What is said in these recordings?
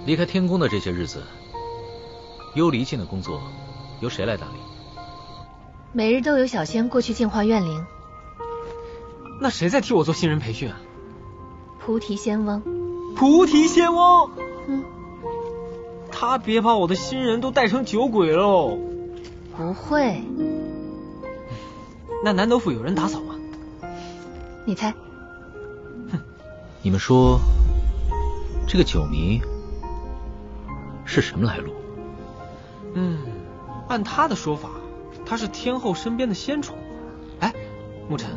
离开天宫的这些日子，幽离境的工作由谁来打理？每日都有小仙过去净化怨灵。那谁在替我做新人培训啊？菩提仙翁。菩提仙翁？嗯。他别把我的新人都带成酒鬼喽。不会。那南斗府有人打扫吗？你猜。哼，你们说这个九迷是什么来路？按他的说法，他是天后身边的仙宠。哎，沐尘，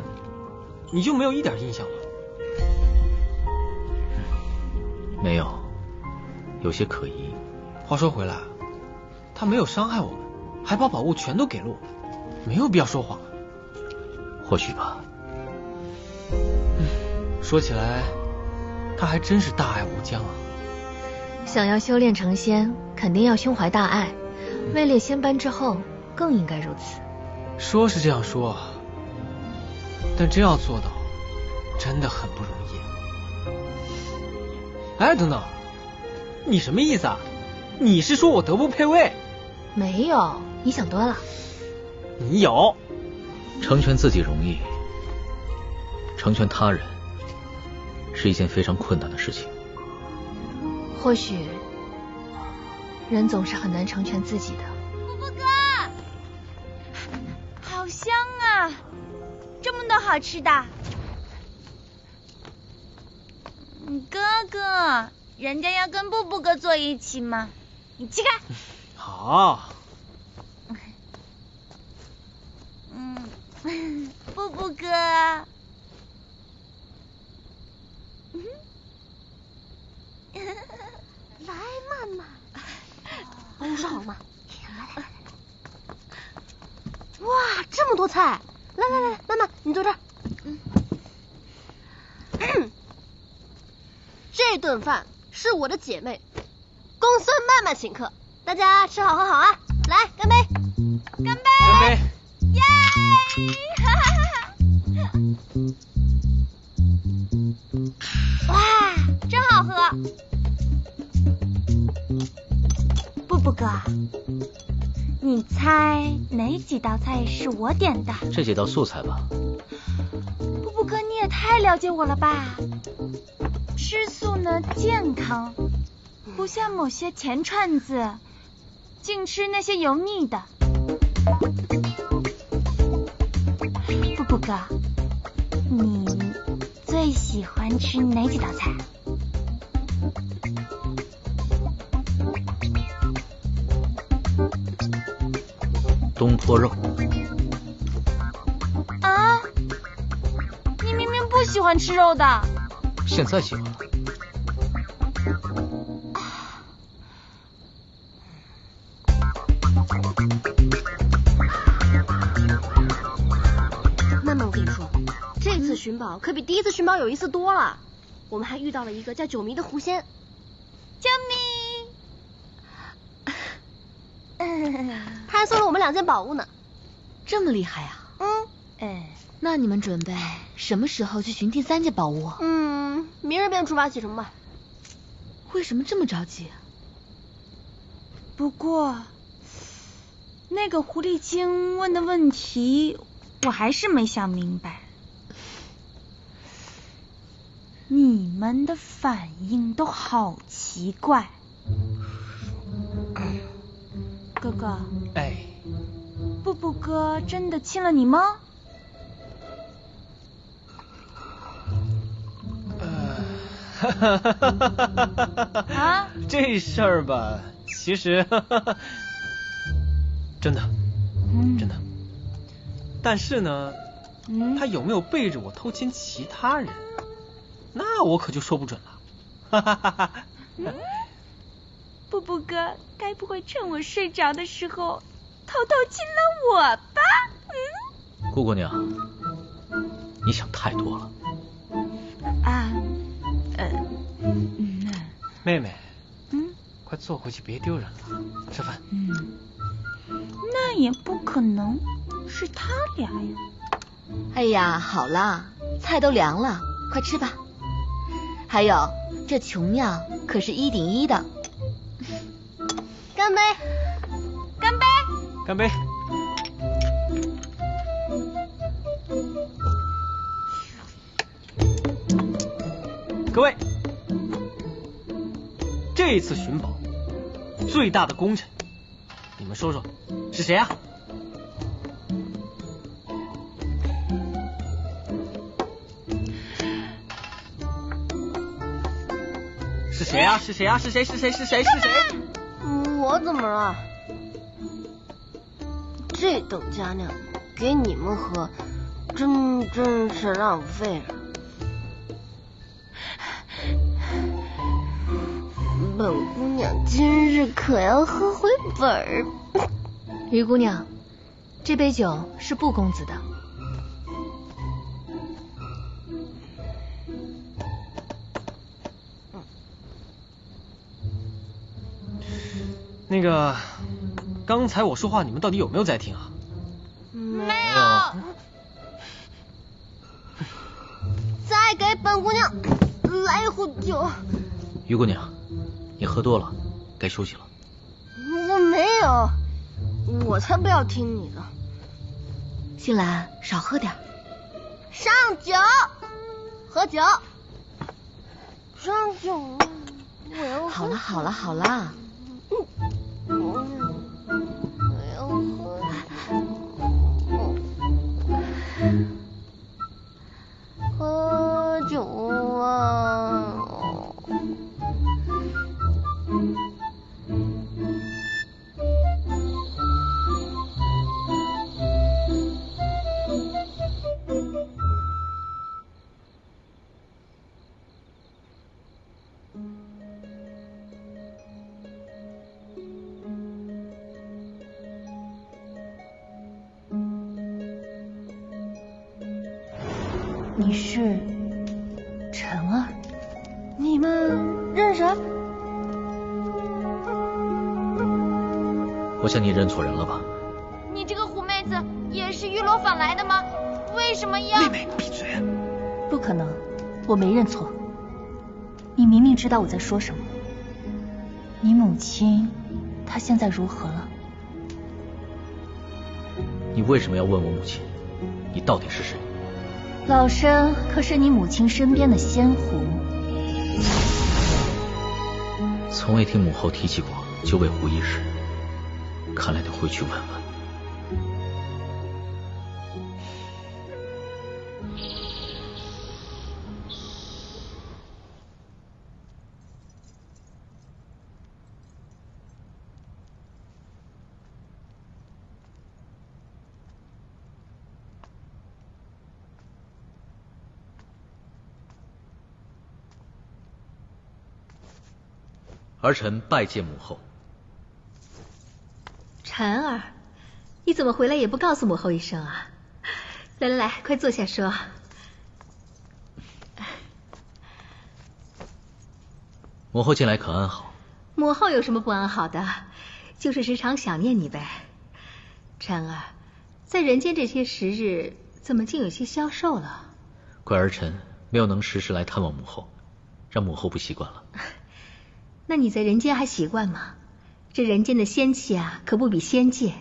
你就没有一点印象吗？没有，有些可疑。话说回来，他没有伤害我们，还把宝物全都给了我们，没有必要说谎。或许吧。说起来，他还真是大爱无疆啊。想要修炼成仙，肯定要胸怀大爱，位列仙班之后更应该如此。说是这样说，但真要做到，真的很不容易。哎，等等，你什么意思啊？你是说我德不配位？没有，你想多了。你有。成全自己容易，成全他人是一件非常困难的事情。或许人总是很难成全自己的。布布哥，好香啊，这么多好吃的。哥哥，人家要跟布布哥坐一起嘛，你去看。好。布布哥。来，慢慢。我说好吗？来。哇，这么多菜！来，慢慢，你坐这儿。这顿饭是我的姐妹公孙曼曼请客，大家吃好喝好啊！来，干杯！干杯！干杯！耶！哇，真好喝！布布哥，你猜哪几道菜是我点的？这几道素菜吧。布布哥，你也太了解我了吧？吃素呢健康，不像某些钱串子，净吃那些油腻的。布布哥，你最喜欢吃哪几道菜？东坡肉。啊？你明明不喜欢吃肉的。现在喜欢了。曼曼，我跟你说，这次寻宝可比第一次寻宝有意思多了。我们还遇到了一个叫九迷的狐仙。救命！他还送了我们2件宝物呢。这么厉害啊！那你们准备什么时候去寻第3件宝物？明日便出发启程吧。为什么这么着急？不过，那个狐狸精问的问题，我还是没想明白。你们的反应都好奇怪。哥哥。哎。布布哥真的亲了你吗？啊？这事儿吧，其实真的，真的。但是呢，他有没有背着我偷亲其他人，那我可就说不准了。布布哥，该不会趁我睡着的时候偷偷亲了我吧？顾姑娘，你想太多了。妹妹，快坐回去，别丢人了。吃饭。那也不可能是他俩呀。哎呀，好啦，菜都凉了，快吃吧。还有，这穷药可是1顶1的。干杯！干杯！干杯！各位，这次寻宝最大的功臣，你们说说是谁啊？是谁啊？是谁啊？是谁？是谁？是谁？是谁？我怎么了？这等佳酿给你们喝，真是浪费了。本姑娘今日可要喝回本儿。于姑娘，这杯酒是布公子的。那个，刚才我说话，你们到底有没有在听啊？没有。再给本姑娘来一壶酒。于姑娘，你喝多了，该休息了。我没有，我才不要听你的。新兰，少喝点。上酒，喝酒。上酒，我要喝。好了好了好了。我要喝酒啊！你是晨儿？你们认识？我想你认错人了吧？你这个狐妹子也是玉罗坊来的吗？为什么要？妹妹，闭嘴！不可能，我没认错。你明明知道我在说什么。你母亲，她现在如何了？你为什么要问我母亲？你到底是谁？老身可是你母亲身边的仙狐，从未听母后提起过九尾狐一事，看来得回去问问。儿臣拜见母后。婵儿，你怎么回来也不告诉母后一声啊？来来来，快坐下说。母后近来可安好？母后有什么不安好的？就是时常想念你呗。婵儿，在人间这些时日，怎么竟有些消瘦了？怪儿臣没有能时时来探望母后，让母后不习惯了。那你在人间还习惯吗？这人间的仙气啊，可不比仙界。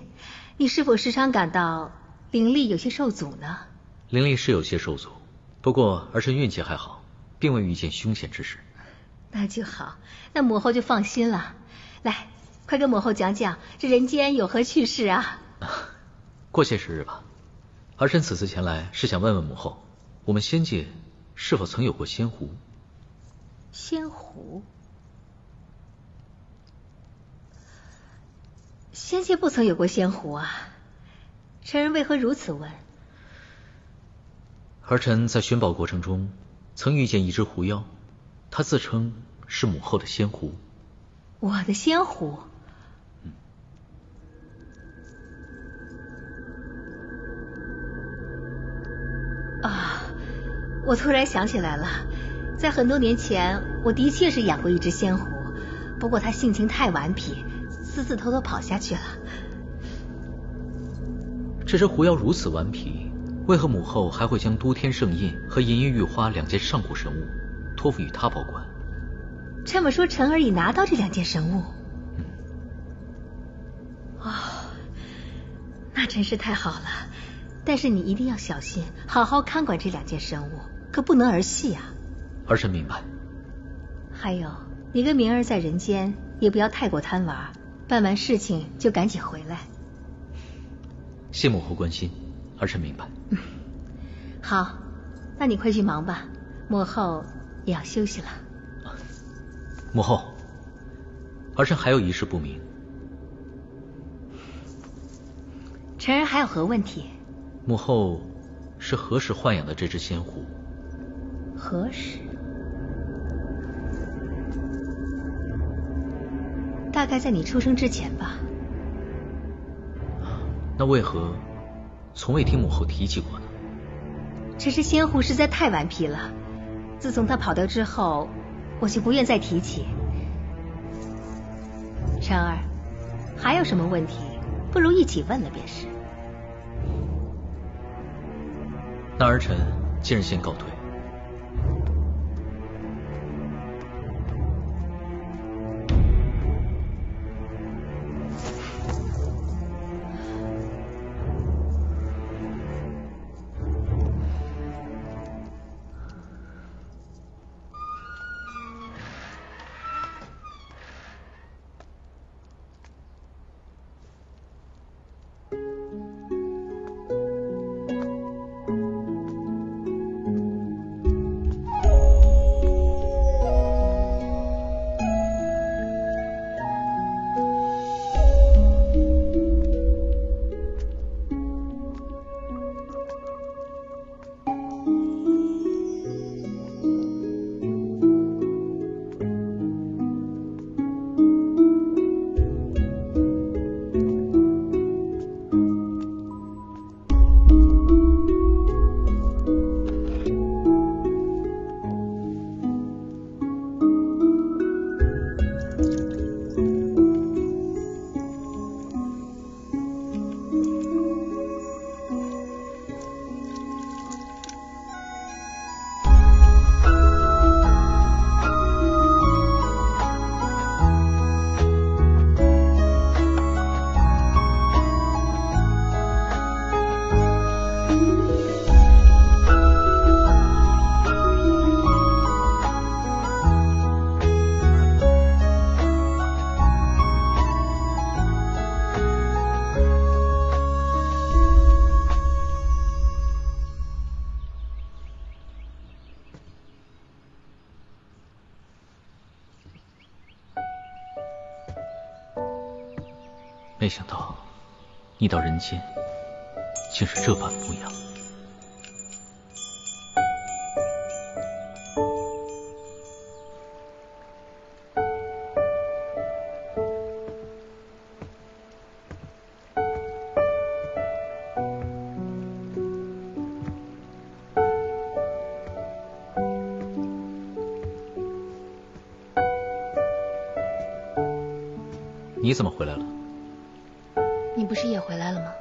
你是否时常感到灵力有些受阻呢？灵力是有些受阻，不过儿臣运气还好，并未遇见凶险之事。那就好，那母后就放心了。来，快跟母后讲讲这人间有何趣事啊？过些时日吧。儿臣此次前来是想问问母后，我们仙界是否曾有过仙狐？仙狐？仙界不曾有过仙狐啊，臣人为何如此问？儿臣在寻宝过程中曾遇见一只狐妖，他自称是母后的仙狐。我的仙狐？啊，我突然想起来了，在很多年前，我的确是养过一只仙狐，不过它性情太顽皮，私自偷偷跑下去了。这只狐妖如此顽皮，为何母后还会将都天圣印和银玉玉花两件上古神物托付与他保管？这么说，晨儿已拿到这2件神物。哦，那真是太好了。但是你一定要小心，好好看管这2件神物，可不能儿戏啊。儿臣明白。还有，你跟明儿在人间也不要太过贪玩，办完事情就赶紧回来。谢母后关心，儿臣明白。好，那你快去忙吧，母后也要休息了。母后，儿臣还有一事不明。晨儿还有何问题？母后是何时豢养的这只仙狐？何时？大概在你出生之前吧。那为何从未听母后提起过呢？这只仙狐实在太顽皮了，自从它跑掉之后，我就不愿再提起。晨儿，还有什么问题，不如一起问了便是。那儿臣今日先告退。没想到你到人间竟是这般模样。你怎么回来了？你不是也回来了吗？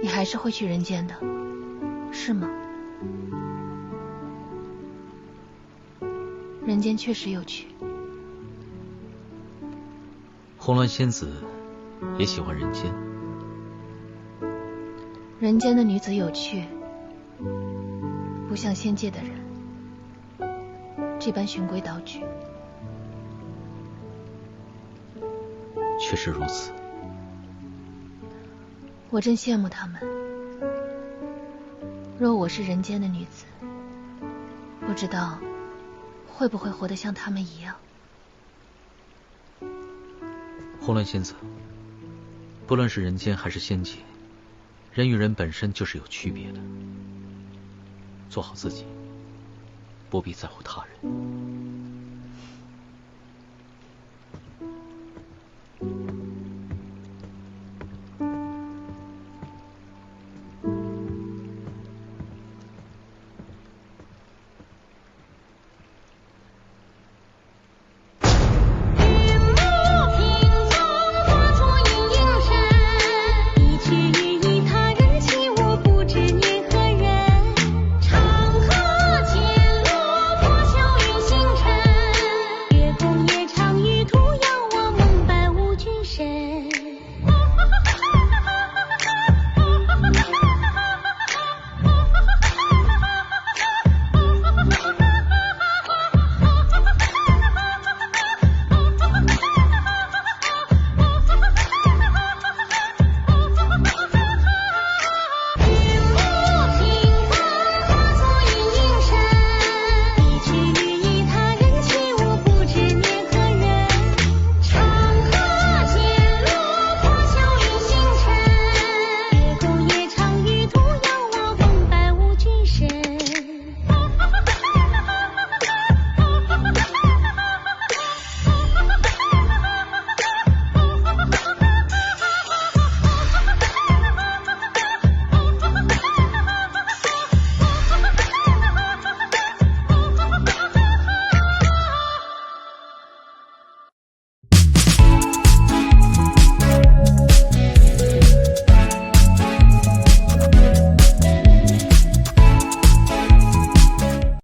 你还是会去人间的，是吗？人间确实有趣。红鸾仙子也喜欢人间。人间的女子有趣，不像仙界的人这般循规蹈矩。确实如此。我真羡慕他们。若我是人间的女子，不知道会不会活得像他们一样。红鸾仙子，不论是人间还是仙界，人与人本身就是有区别的。做好自己，不必在乎他人。